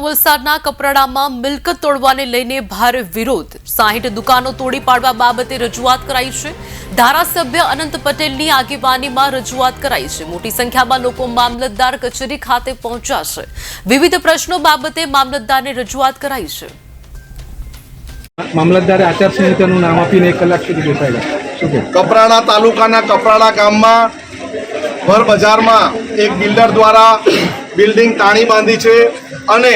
વલસાડના કપરાડામાં મિલકત તોડવાને લઈને ભારે વિરોધ 60 દુકાનો તોડી પાડવા બાબતે રજૂઆત કરાઈ છે। ધારાસભ્ય અનંત પટેલની આગેવાનીમાં રજૂઆત કરાઈ છે। મોટી સંખ્યામાં લોકો મામલતદાર કચેરી ખાતે પહોંચ્યા છે। વિવિધ પ્રશ્નો બાબતે મામલતદારને રજૂઆત કરાઈ છે। મામલતદારે આચારસંહિતાનું નામ આપીને 1 કલાક સુધી બેસાડ્યા। શું કે કપરાડા તાલુકાના કપરાડા ગામમાં ભર બજારમાં એક બિલ્ડર દ્વારા બિલ્ડિંગ તાણી બાંધી છે અને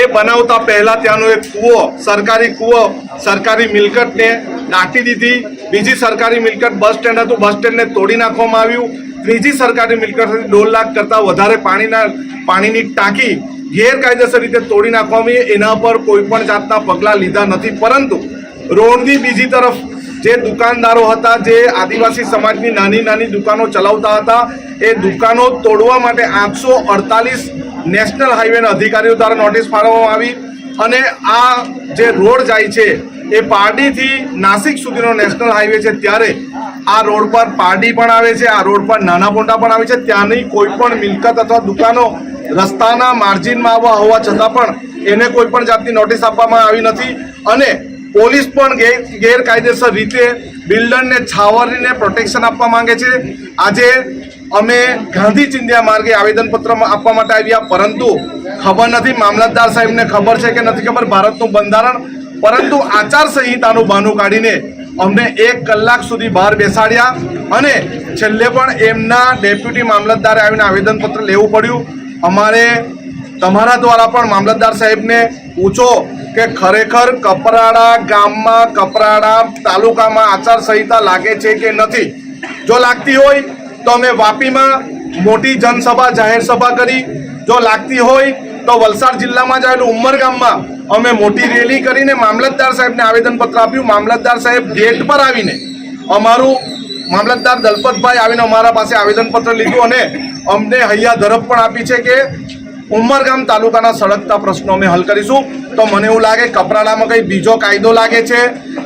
એ બનાવતા પહેલા ત્યાંનો એક કૂવો સરકારી મિલકતને દાટી દીધી। બીજી સરકારી મિલકત બસ સ્ટેન્ડ હતું, બસ સ્ટેન્ડને તોડી નાખવામાં આવ્યું। ત્રીજી સરકારી મિલકત 2 લાખ કરતાં વધારે પાણીની ટાંકી ગેરકાયદેસર રીતે તોડી નાખવામાં આવી। એના પર કોઈ પણ જાતના પગલાં લીધા નથી, પરંતુ રોડની બીજી તરફ જે દુકાનદારો હતા, જે આદિવાસી સમાજની નાની નાની દુકાનો ચલાવતા હતા, એ દુકાનો તોડવા માટે 848 નેશનલ હાઈવેના અધિકારીઓ દ્વારા નોટિસ ફાળવવામાં આવી અને આ જે રોડ જાય છે એ પારડીથી નાસિક સુધીનો નેશનલ હાઈવે છે, ત્યારે આ રોડ પર પારડી પણ આવે છે, આ રોડ પર નાના પોંડા પણ આવે છે। ત્યાંની કોઈ પણ મિલકત અથવા દુકાનો રસ્તાના માર્જિનમાં હોવા છતાં પણ એને કોઈ પણ જાતની નોટિસ આપવામાં આવી નથી અને પોલીસ પણ ગેરકાયદેસર રીતે બિલ્ડરને છાવરીને પ્રોટેક્શન આપવા માંગે છે। આજે અમે ગાંધી ચિંધ્યા માર્ગે આવેદનપત્ર આપવા માટે આવ્યા, પરંતુ ખબર નથી મામલતદાર સાહેબને ખબર છે કે નથી ખબર ભારતનું બંધારણ, પરંતુ આચારસંહિતાનું બહાનું કાઢીને અમને 1 કલાક સુધી બહાર બેસાડ્યા અને છેલ્લે પણ એમના ડેપ્યુટી મામલતદારે આવીને આવેદનપત્ર લેવું પડ્યું। અમારે તમારા દ્વારા પણ મામલતદાર સાહેબને પૂછો કે ખરેખર કપરાડા ગામમાં, કપરાડા તાલુકામાં આચારસંહિતા લાગે છે કે નથી। જો લાગતી હોય તો અમે વાપીમાં મોટી જનસભા જાહેર સભા કરી, જો લાગતી હોય તો વલસાડ જિલ્લામાં જ આવેલું ઉમરગામમાં અમે મોટી રેલી કરીને મામલતદાર સાહેબને આવેદનપત્ર આપ્યું। મામલતદાર સાહેબ ગેટ પર આવીને મામલતદાર દલપતભાઈ આવીને અમારા પાસે આવેદનપત્ર લીધું અને અમને હૈયા ધરપ પણ આપી છે કે ઉમરગામ તાલુકાના સળગતા પ્રશ્નો અમે હલ કરીશું। તો મને એવું લાગે કપરાડામાં કંઈ બીજો કાયદો લાગે છે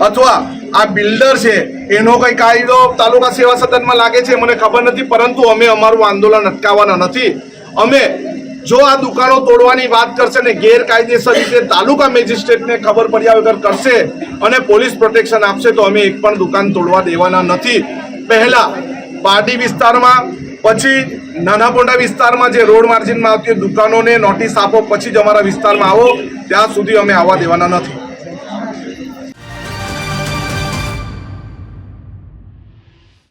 અથવા આ બિલ્ડર છે એનો કંઈ કાયદો તાલુકા સેવા સદનમાં લાગે છે, મને ખબર નથી, પરંતુ અમે અમારું આંદોલન અટકાવવાના નથી। અમે જો આ દુકાનો તોડવાની વાત કરશે ને ગેરકાયદેસર રીતે તાલુકા મેજિસ્ટ્રેટને ખબર પડ્યા વગર કરશે અને પોલીસ પ્રોટેક્શન આપશે તો અમે એક પણ દુકાન તોડવા દેવાના નથી। પહેલા પારડી વિસ્તારમાં, પછી નાના પોંડા વિસ્તારમાં જે રોડ માર્જિનમાં આવતી દુકાનોને નોટિસ આપો, પછી જ અમારા વિસ્તારમાં આવો, ત્યાં સુધી અમે આવવા દેવાના નથી।